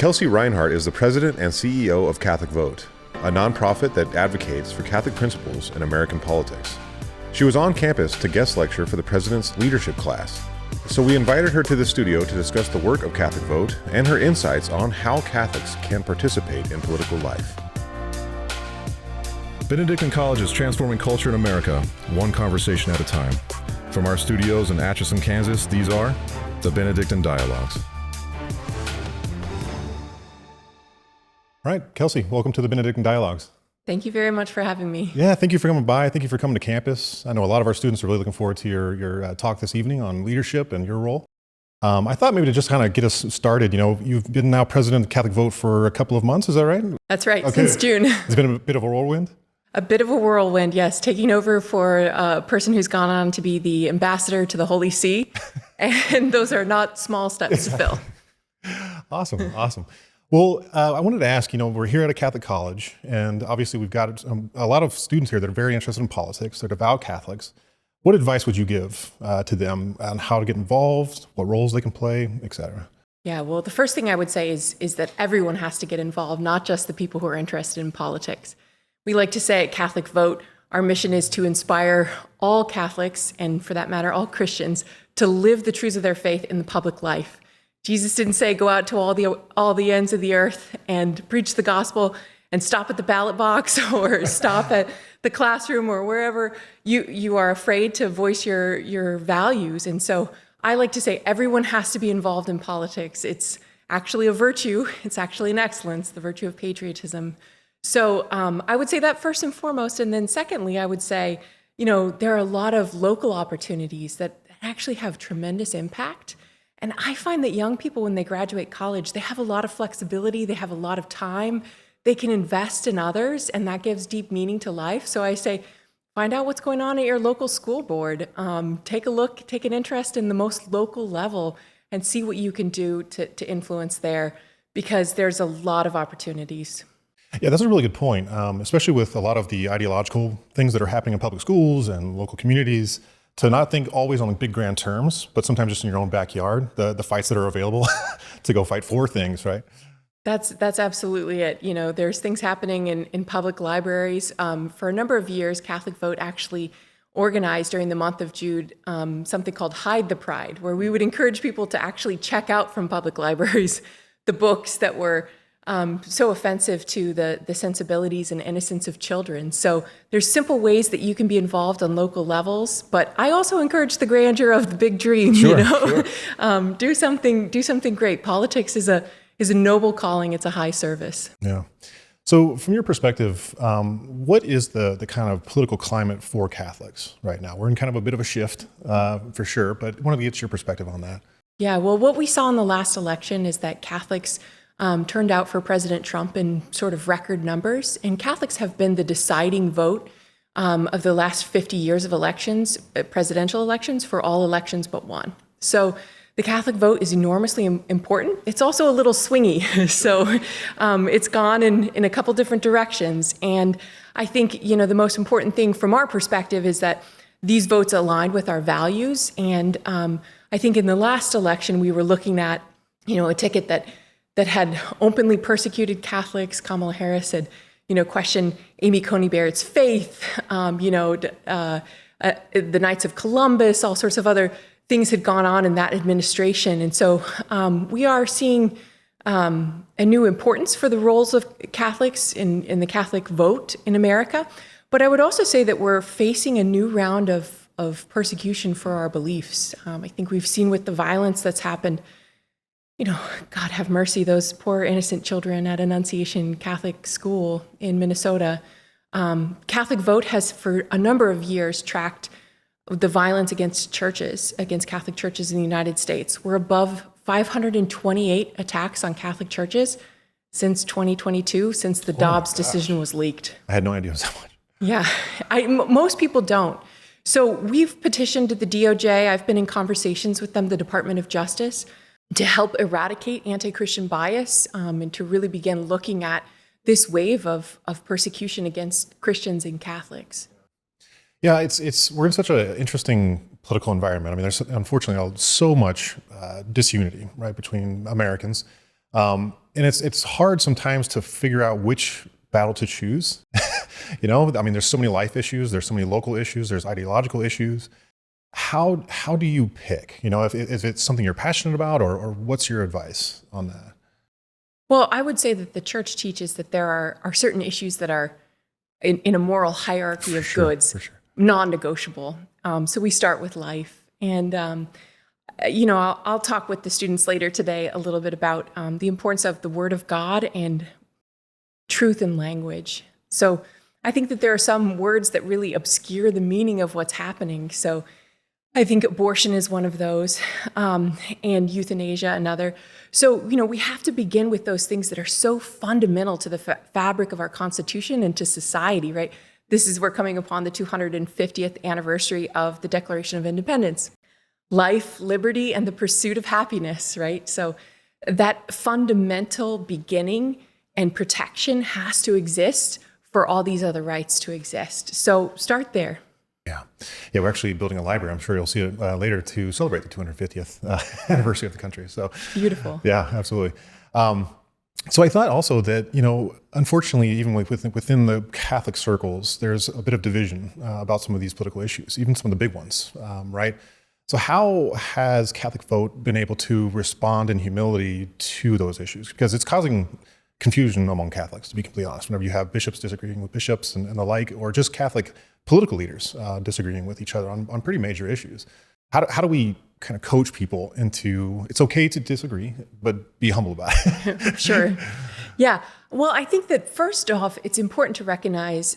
Kelsey Reinhardt is the president and CEO of CatholicVote, a nonprofit that advocates for Catholic principles in American politics. She was on campus to guest lecture for the president's leadership class. So we invited her to the studio to discuss the work of CatholicVote and her insights on how Catholics can participate in political life. Benedictine College is transforming culture in America, one conversation at a time. From our studios in Atchison, Kansas, these are the Benedictine Dialogues. All right, Kelsey, welcome to the Benedictine Dialogues. Thank you very much for having me. Yeah, thank you for coming by. Thank you for coming to campus. I know a lot of our students are really looking forward to your talk this evening on leadership and your role. I thought maybe to just kind of get us started, you've been now president of CatholicVote for a couple of months, is that right? That's right, since June. It's been a bit of a whirlwind? A bit of a whirlwind, yes. Taking over for a person who's gone on to be the ambassador to the Holy See. And those are not small steps to fill. Awesome. Well, I wanted to ask, we're here at a Catholic college, and obviously we've got a lot of students here that are very interested in politics. They're devout Catholics. What advice would you give to them on how to get involved, what roles they can play, et cetera? Yeah, well, the first thing I would say is that everyone has to get involved, not just the people who are interested in politics. We like to say at CatholicVote, our mission is to inspire all Catholics, and for that matter, all Christians, to live the truths of their faith in the public life. Jesus didn't say go out to all the ends of the earth and preach the gospel and stop at the ballot box or stop at the classroom or wherever you are afraid to voice your values. And so I like to say everyone has to be involved in politics. It's actually a virtue. It's actually an excellence, the virtue of patriotism. So I would say that first and foremost. And then secondly, I would say, there are a lot of local opportunities that actually have tremendous impact. And I find that young people, when they graduate college, they have a lot of flexibility, they have a lot of time, they can invest in others, and that gives deep meaning to life. So I say, find out what's going on at your local school board. Take a look, take an interest in the most local level, and see what you can do to influence there, because there's a lot of opportunities. Yeah, that's a really good point, especially with a lot of the ideological things that are happening in public schools and local communities. To not think always on big grand terms, but sometimes just in your own backyard, the fights that are available to go fight for things, right? That's absolutely it. There's things happening in public libraries. For a number of years, CatholicVote actually organized during the month of June something called Hide the Pride, where we would encourage people to actually check out from public libraries the books that were so offensive to the sensibilities and innocence of children. So there's simple ways that you can be involved on local levels, but I also encourage the grandeur of the big dream. Sure. Do something great. Politics is a noble calling. It's a high service. Yeah. So from your perspective, what is the kind of political climate for Catholics right now? We're in kind of a bit of a shift for sure, but I wanted to get your perspective on that. Yeah, well, what we saw in the last election is that Catholics turned out for President Trump in sort of record numbers. And Catholics have been the deciding vote of the last 50 years of elections, presidential elections, for all elections but one. So the Catholic vote is enormously important. It's also a little swingy. So it's gone in a couple different directions. And I think, the most important thing from our perspective is that these votes aligned with our values. And I think in the last election, we were looking at, a ticket that had openly persecuted Catholics. Kamala Harris had, questioned Amy Coney Barrett's faith, the Knights of Columbus, all sorts of other things had gone on in that administration. And so we are seeing a new importance for the roles of Catholics in the Catholic vote in America. But I would also say that we're facing a new round of persecution for our beliefs. I think we've seen with the violence that's happened, God have mercy, those poor innocent children at Annunciation Catholic School in Minnesota. CatholicVote has for a number of years tracked the violence against churches, against Catholic churches in the United States. We're above 528 attacks on Catholic churches since 2022, since the Dobbs decision was leaked. I had no idea it was that much. Yeah, most people don't. So we've petitioned the DOJ. I've been in conversations with them, the Department of Justice, to help eradicate anti-Christian bias and to really begin looking at this wave of persecution against Christians and Catholics. Yeah, we're in such an interesting political environment. I mean, there's unfortunately so much disunity, right, between Americans. And it's hard sometimes to figure out which battle to choose. I mean, there's so many life issues, there's so many local issues, there's ideological issues. How do you pick? If it's something you're passionate about, or what's your advice on that? Well, I would say that the church teaches that there are certain issues that are in a moral hierarchy of goods, non-negotiable. So we start with life. And, I'll talk with the students later today a little bit about the importance of the Word of God and truth in language. So I think that there are some words that really obscure the meaning of what's happening. So I think abortion is one of those, and euthanasia another. So, we have to begin with those things that are so fundamental to the fabric of our Constitution and to society, right? We're coming upon the 250th anniversary of the Declaration of Independence. Life, liberty, and the pursuit of happiness, right? So that fundamental beginning and protection has to exist for all these other rights to exist. So start there. Yeah, we're actually building a library. I'm sure you'll see it later to celebrate the 250th anniversary of the country. So beautiful. Yeah, absolutely. So I thought also that, unfortunately, even within the Catholic circles, there's a bit of division about some of these political issues, even some of the big ones, right? So how has CatholicVote been able to respond in humility to those issues? Because it's causing confusion among Catholics, to be completely honest, whenever you have bishops disagreeing with bishops and the like, or just Catholic political leaders disagreeing with each other on pretty major issues. How do we kind of coach people into, it's okay to disagree, but be humble about it? Sure. Yeah. Well, I think that first off, it's important to recognize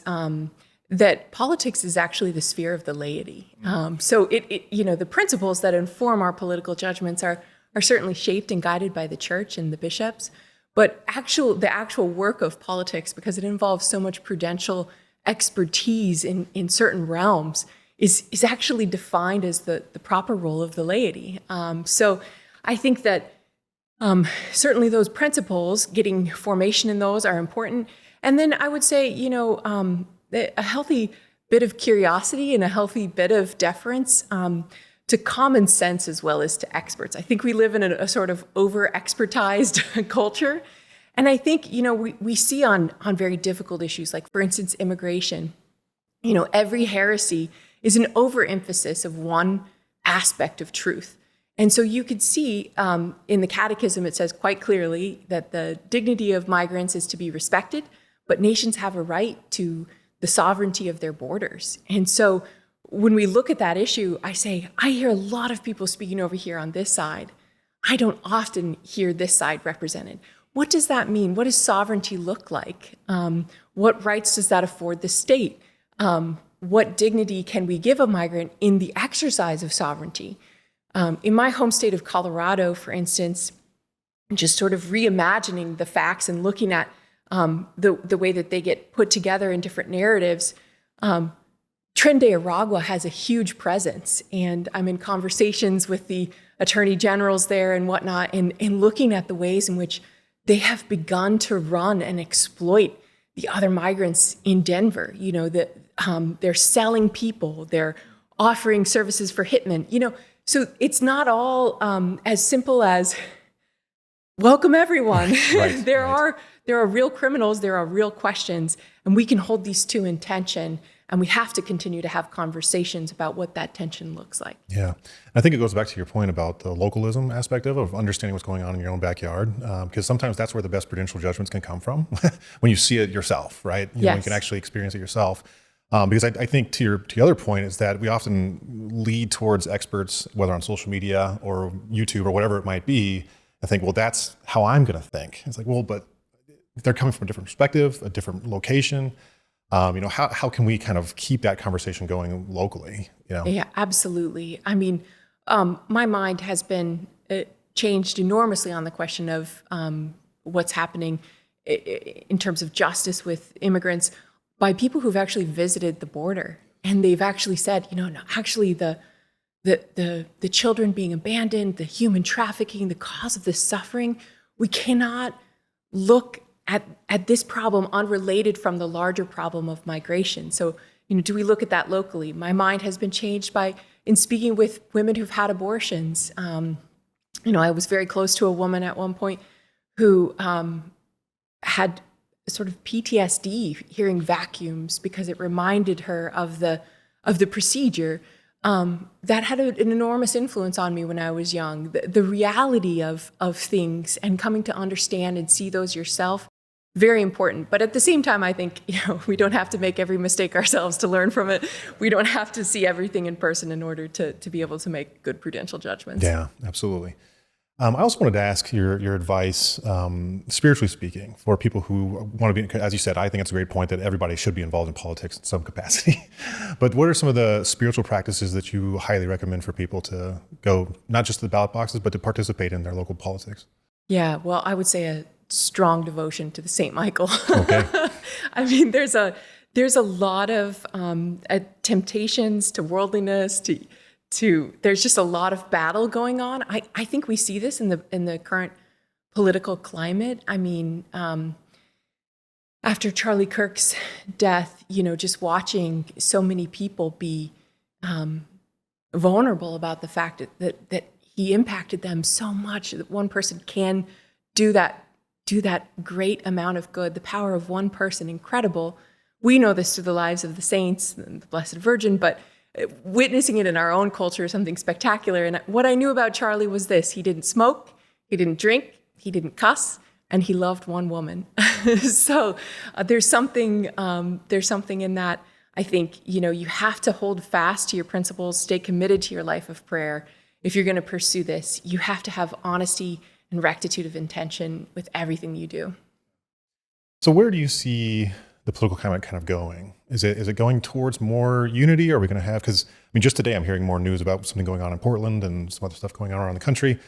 that politics is actually the sphere of the laity. So the principles that inform our political judgments are certainly shaped and guided by the church and the bishops, but the actual work of politics, because it involves so much prudential expertise in certain realms, is actually defined as the proper role of the laity. So I think that certainly those principles, getting formation in those are important. And then I would say, a healthy bit of curiosity and a healthy bit of deference to common sense as well as to experts. I think we live in a sort of over-expertized culture. And I think, we see on very difficult issues, like, for instance, immigration, every heresy is an overemphasis of one aspect of truth. And so you could see in the Catechism, it says quite clearly that the dignity of migrants is to be respected, but nations have a right to the sovereignty of their borders. And so when we look at that issue, I hear a lot of people speaking over here on this side. I don't often hear this side represented. What does that mean? What does sovereignty look like? What rights does that afford the state? What dignity can we give a migrant in the exercise of sovereignty? In my home state of Colorado, for instance, just sort of reimagining the facts and looking at the way that they get put together in different narratives, Tren de Aragua has a huge presence. And I'm in conversations with the attorney generals there and whatnot, and looking at the ways in which they have begun to run and exploit the other migrants in Denver. They're selling people, they're offering services for hitmen, so it's not all as simple as welcome everyone. Right, there are real criminals, there are real questions, and we can hold these two in tension, and we have to continue to have conversations about what that tension looks like. Yeah. I think it goes back to your point about the localism aspect of understanding what's going on in your own backyard, because sometimes that's where the best prudential judgments can come from when you see it yourself, right? Yes. You can actually experience it yourself. Because I think to your other point is that we often lead towards experts, whether on social media or YouTube or whatever it might be, and think, well, that's how I'm going to think. It's like, well, but they're coming from a different perspective, a different location. How can we kind of keep that conversation going locally? Yeah, absolutely. I mean, my mind has been changed enormously on the question of what's happening in terms of justice with immigrants by people who've actually visited the border, and they've actually said, the children being abandoned, the human trafficking, the cause of this suffering, we cannot look at this problem unrelated from the larger problem of migration. So, do we look at that locally? My mind has been changed in speaking with women who've had abortions. I was very close to a woman at one point who had sort of PTSD hearing vacuums because it reminded her of the procedure. That had an enormous influence on me when I was young. The reality of things and coming to understand and see those yourself, very important. But at the same time, I think we don't have to make every mistake ourselves to learn from it. We don't have to see everything in person in order to be able to make good prudential judgments. Yeah, absolutely. I also wanted to ask your advice, spiritually speaking, for people who want to be, as you said, I think it's a great point that everybody should be involved in politics in some capacity. But what are some of the spiritual practices that you highly recommend for people to go, not just to the ballot boxes, but to participate in their local politics? Yeah, well, I would say a strong devotion to the St. Michael. Okay. I mean, there's a lot of temptations to worldliness, there's just a lot of battle going on. I think we see this in the current political climate. I mean, after Charlie Kirk's death, just watching so many people be vulnerable about the fact that he impacted them so much, that one person can do that great amount of good. The power of one person, incredible. We know this through the lives of the saints and the Blessed Virgin, but witnessing it in our own culture is something spectacular. And what I knew about Charlie was this: he didn't smoke, he didn't drink, he didn't cuss, and he loved one woman. So there's something in that. I think, you have to hold fast to your principles, stay committed to your life of prayer. If you're going to pursue this, you have to have honesty and rectitude of intention with everything you do. So where do you see the political climate kind of going? Is it going towards more unity? Or are we going to have, because just today I'm hearing more news about something going on in Portland and some other stuff going on around the country.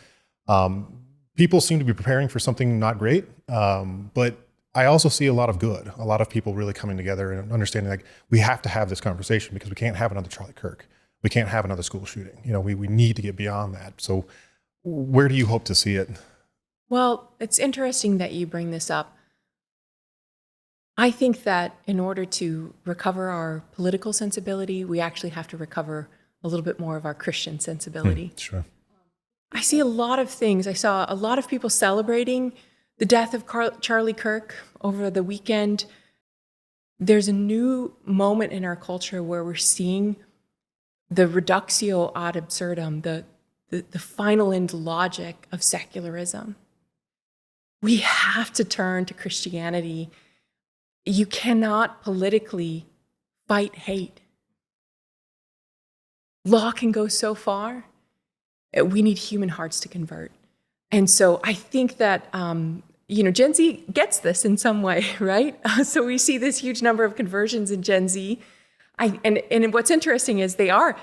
People seem to be preparing for something not great, but I also see a lot of good, a lot of people really coming together and understanding like we have to have this conversation because we can't have another Charlie Kirk. We can't have another school shooting. We need to get beyond that. So where do you hope to see it? Well, it's interesting that you bring this up. I think that in order to recover our political sensibility, we actually have to recover a little bit more of our Christian sensibility. Sure. I see a lot of things. I saw a lot of people celebrating the death of Charlie Kirk over the weekend. There's a new moment in our culture where we're seeing the reductio ad absurdum, the final end logic of secularism. We have to turn to Christianity. You cannot politically fight hate. Law can go so far. We need human hearts to convert. And so I think that, Gen Z gets this in some way, right? So we see this huge number of conversions in Gen Z. And what's interesting is their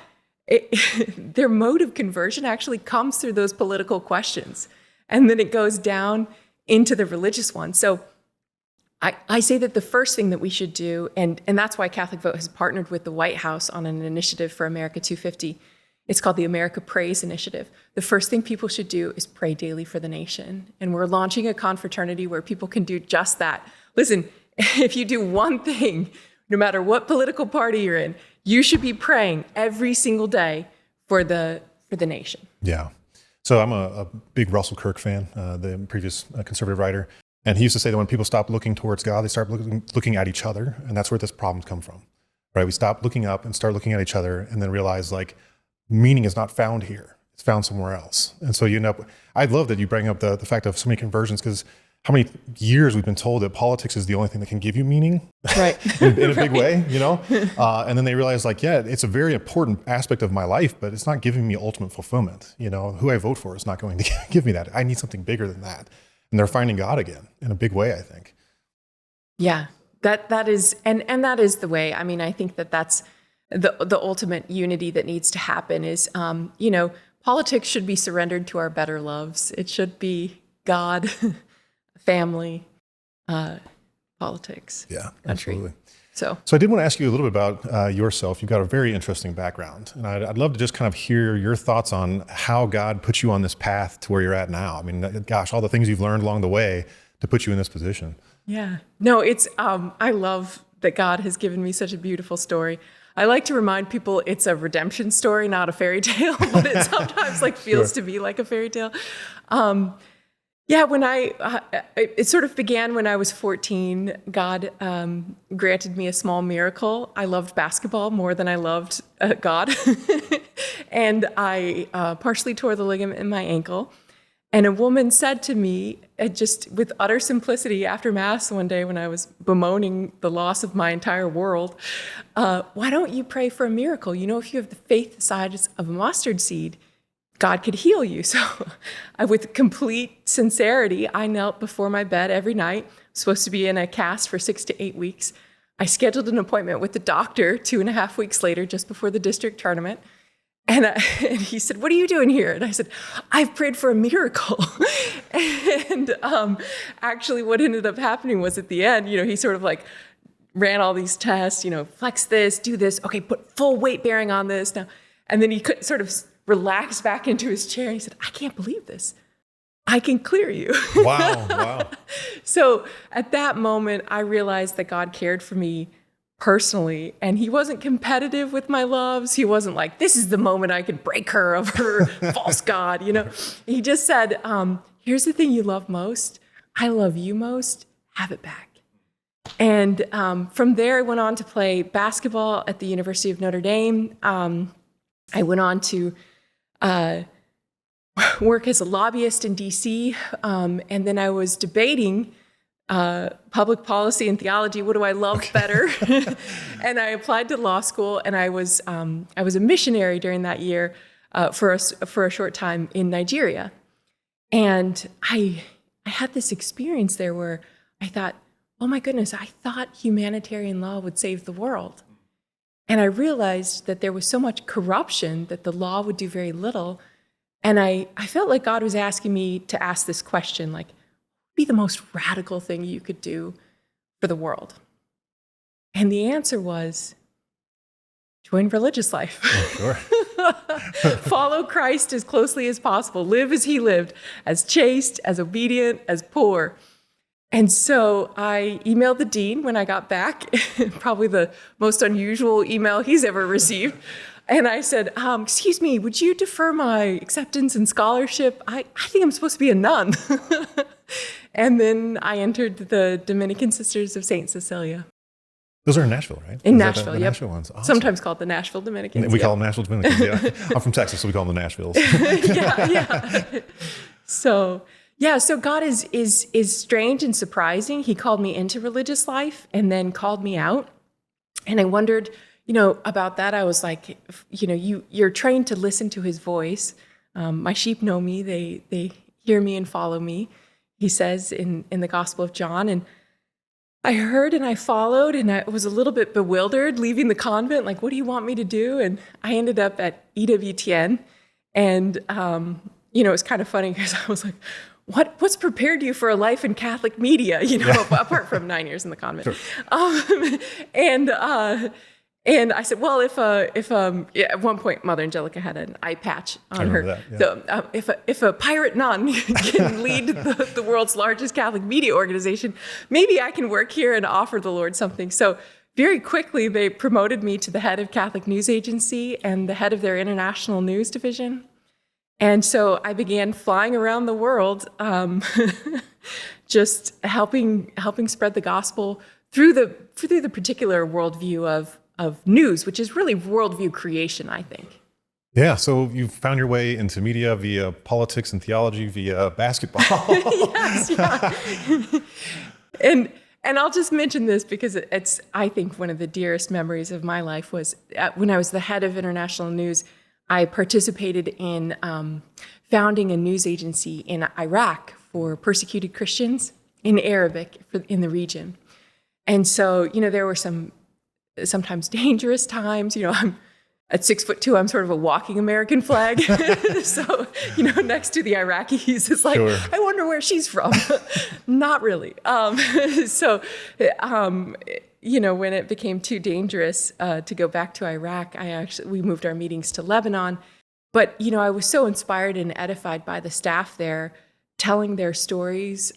mode of conversion actually comes through those political questions. And then it goes down into the religious one. So I say that the first thing that we should do, and that's why Catholic Vote has partnered with the White House on an initiative for America 250. It's called the America Prays Initiative. The first thing people should do is pray daily for the nation. And we're launching a confraternity where people can do just that. Listen, if you do one thing, no matter what political party you're in, you should be praying every single day for the nation. Yeah. So I'm a big Russell Kirk fan, the previous conservative writer. And he used to say that when people stop looking towards God, they start looking at each other. And that's where this problems come from, right? We stop looking up and start looking at each other and then realize like meaning is not found here. It's found somewhere else. And so you end up, I love that you bring up the fact of so many conversions, because how many years we've been told that politics is the only thing that can give you meaning, right? in a big way, and then they realize like, yeah, it's a very important aspect of my life, but it's not giving me ultimate fulfillment. Who I vote for is not going to give me that. I need something bigger than that. And they're finding God again in a big way, I think. Yeah, that is, and that is the way. I mean, I think that's the ultimate unity that needs to happen is, politics should be surrendered to our better loves. It should be God, family, politics, yeah, country. Absolutely. So I did want to ask you a little bit about yourself. You've got a very interesting background, and I'd love to just kind of hear your thoughts on how God put you on this path to where you're at now. I mean, gosh, all the things you've learned along the way to put you in this position. Yeah. No, it's, I love that God has given me such a beautiful story. I like to remind people it's a redemption story, not a fairy tale, but it sometimes feels to me like a fairy tale. Yeah, when it sort of began when I was 14. God granted me a small miracle. I loved basketball more than I loved God. And I partially tore the ligament in my ankle. And a woman said to me, just with utter simplicity after Mass one day when I was bemoaning the loss of my entire world, why don't you pray for a miracle? You know, if you have the faith the size of a mustard seed, God could heal you. So with complete sincerity, I knelt before my bed every night. I was supposed to be in a cast for 6 to 8 weeks. I scheduled an appointment with the doctor 2.5 weeks later, just before the district tournament. And he said, "What are you doing here?" And I said, "I've prayed for a miracle." And actually what ended up happening was at the end, he sort of like ran all these tests, flex this, do this, okay, put full weight bearing on this now. And then he could sort of relax back into his chair and he said, "I can't believe this. I can clear you." Wow. So at that moment, I realized that God cared for me personally, and he wasn't competitive with my loves. He wasn't like, this is the moment I can break her of her false God, He just said, here's the thing you love most. I love you most. Have it back. And from there, I went on to play basketball at the University of Notre Dame. I went on to work as a lobbyist in DC, and then I was debating public policy and theology. What do I love better? And I applied to law school, and I was a missionary during that year for a short time in Nigeria. And I had this experience there where I thought, oh my goodness, I thought humanitarian law would save the world. And I realized that there was so much corruption that the law would do very little. And I felt like God was asking me to ask this question, like, be the most radical thing you could do for the world? And the answer was, join religious life. Oh, sure. Follow Christ as closely as possible. Live as he lived, as chaste, as obedient, as poor. And so I emailed the dean when I got back, probably the most unusual email he's ever received. And I said, excuse me, would you defer my acceptance and scholarship? I think I'm supposed to be a nun. And then I entered the Dominican Sisters of St. Cecilia. Those are in Nashville, right? In Is Nashville, that the yep. Nashville ones? Awesome. Sometimes called the Nashville Dominicans. We call them Nashville Dominicans, yeah. I'm from Texas, so we call them the Nashvilles. Yeah. So God is strange and surprising. He called me into religious life and then called me out. And I wondered, about that. I was like, you're trained to listen to his voice. My sheep know me. They hear me and follow me, he says in the Gospel of John. And I heard and I followed, and I was a little bit bewildered leaving the convent. Like, what do you want me to do? And I ended up at EWTN. And, it was kind of funny because I was like, what's prepared you for a life in Catholic media, apart from 9 years in the convent. Sure. And I said, well, if at one point Mother Angelica had an eye patch on her. That, yeah. So if a pirate nun can lead the world's largest Catholic media organization, maybe I can work here and offer the Lord something. So very quickly, they promoted me to the head of Catholic News Agency and the head of their international news division. And so I began flying around the world, just helping spread the gospel through the particular worldview of news, which is really worldview creation, I think. Yeah, so you found your way into media via politics and theology, via basketball. Yes, yeah. And I'll just mention this because it's, I think, one of the dearest memories of my life was when I was the head of international news. I participated in founding a news agency in Iraq for persecuted Christians in Arabic in the region. And so, there were sometimes dangerous times. I'm at 6'2", I'm sort of a walking American flag. So, next to the Iraqis, it's like, sure. I wonder where she's from. Not really. When it became too dangerous to go back to Iraq, we moved our meetings to Lebanon. But, I was so inspired and edified by the staff there, telling their stories,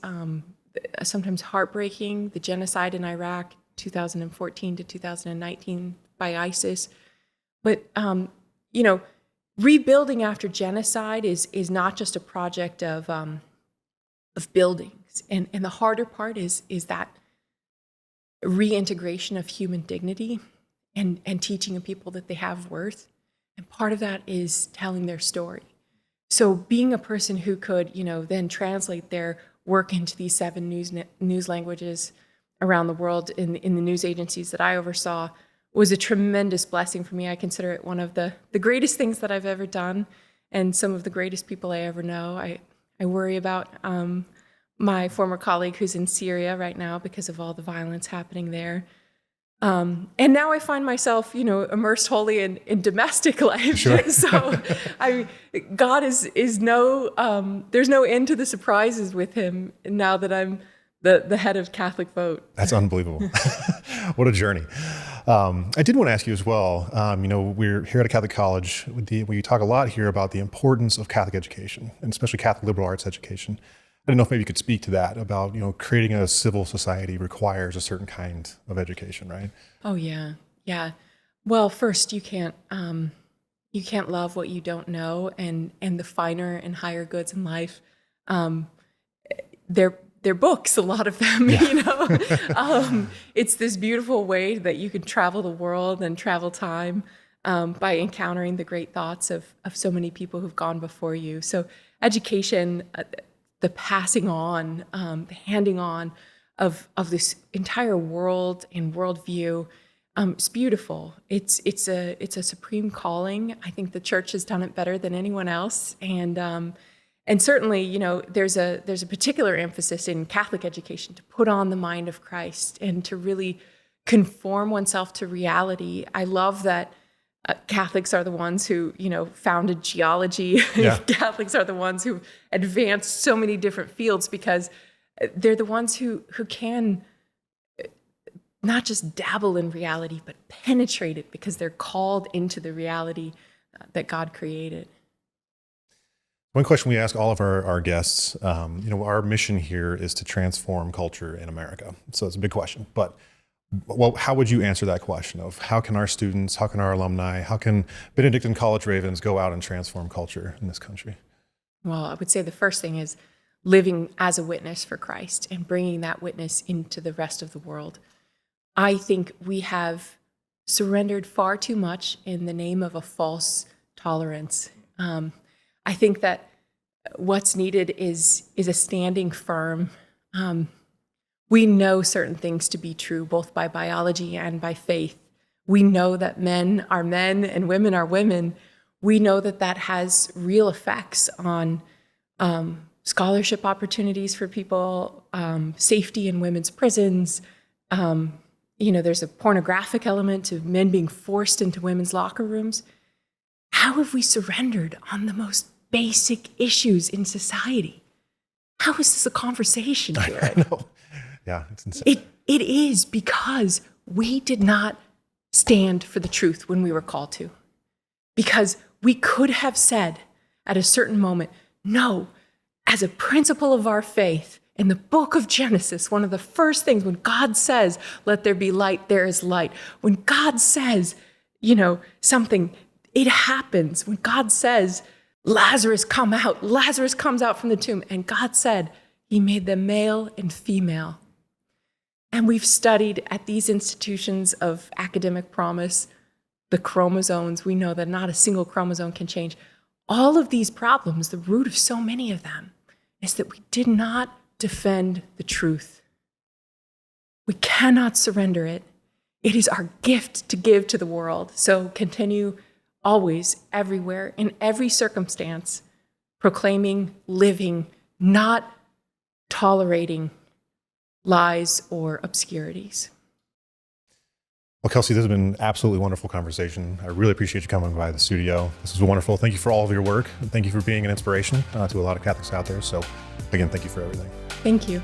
sometimes heartbreaking, the genocide in Iraq, 2014 to 2019 by ISIS. But, rebuilding after genocide is not just a project of buildings. And the harder part is that reintegration of human dignity and teaching people that they have worth. And part of that is telling their story. So being a person who could, then translate their work into these 7 news languages around the world in the news agencies that I oversaw was a tremendous blessing for me. I consider it one of the greatest things that I've ever done, and some of the greatest people I ever know. I worry about my former colleague who's in Syria right now because of all the violence happening there. And now I find myself, immersed wholly in domestic life. Sure. So, God is no, there's no end to the surprises with him now that I'm the head of CatholicVote. That's unbelievable. What a journey. I did want to ask you as well, we're here at a Catholic college. We talk a lot here about the importance of Catholic education, and especially Catholic liberal arts education. I don't know if maybe you could speak to that about, creating a civil society requires a certain kind of education, right? Oh, yeah. Yeah. Well, first, you can't love what you don't know, and the finer and higher goods in life, they're books, a lot of them, It's this beautiful way that you can travel the world and travel time by encountering the great thoughts of so many people who've gone before you. So education, the passing on, the handing on of this entire world and worldview, it's beautiful. It's a supreme calling. I think the church has done it better than anyone else, and certainly, there's a particular emphasis in Catholic education to put on the mind of Christ and to really conform oneself to reality. I love that Catholics are the ones who, founded geology. Yeah. Catholics are the ones who advanced so many different fields because they're the ones who can not just dabble in reality, but penetrate it because they're called into the reality that God created. One question we ask all of our guests, our mission here is to transform culture in America. So it's a big question, but how would you answer that question of how can our students, how can our alumni, how can Benedictine College Ravens go out and transform culture in this country? Well, I would say the first thing is living as a witness for Christ and bringing that witness into the rest of the world. I think we have surrendered far too much in the name of a false tolerance. I think that what's needed is a standing firm. We know certain things to be true, both by biology and by faith. We know that men are men and women are women. We know that has real effects on scholarship opportunities for people, safety in women's prisons. There's a pornographic element to men being forced into women's locker rooms. How have we surrendered on the most basic issues in society? How is this a conversation here? I know. Yeah, it's insane. It is because we did not stand for the truth when we were called to. Because we could have said at a certain moment, no, as a principle of our faith, in the book of Genesis, one of the first things when God says, let there be light, there is light. When God says, something, it happens. When God says, Lazarus come out, Lazarus comes out from the tomb. And God said, he made them male and female. And we've studied at these institutions of academic promise, the chromosomes. We know that not a single chromosome can change. All of these problems, the root of so many of them, is that we did not defend the truth. We cannot surrender it. It is our gift to give to the world. So continue always, everywhere, in every circumstance, proclaiming, living, not tolerating lies or obscurities. Well, Kelsey, this has been an absolutely wonderful conversation. I really appreciate you coming by the studio. This was wonderful. Thank you for all of your work. And thank you for being an inspiration to a lot of Catholics out there. So again, thank you for everything. Thank you.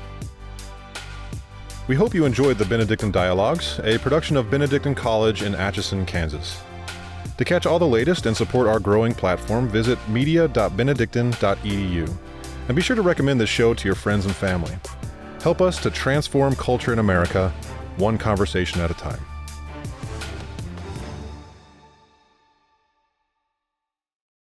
We hope you enjoyed the Benedictine Dialogues, a production of Benedictine College in Atchison, Kansas. To catch all the latest and support our growing platform, visit media.benedictine.edu. And be sure to recommend this show to your friends and family. Help us to transform culture in America, one conversation at a time.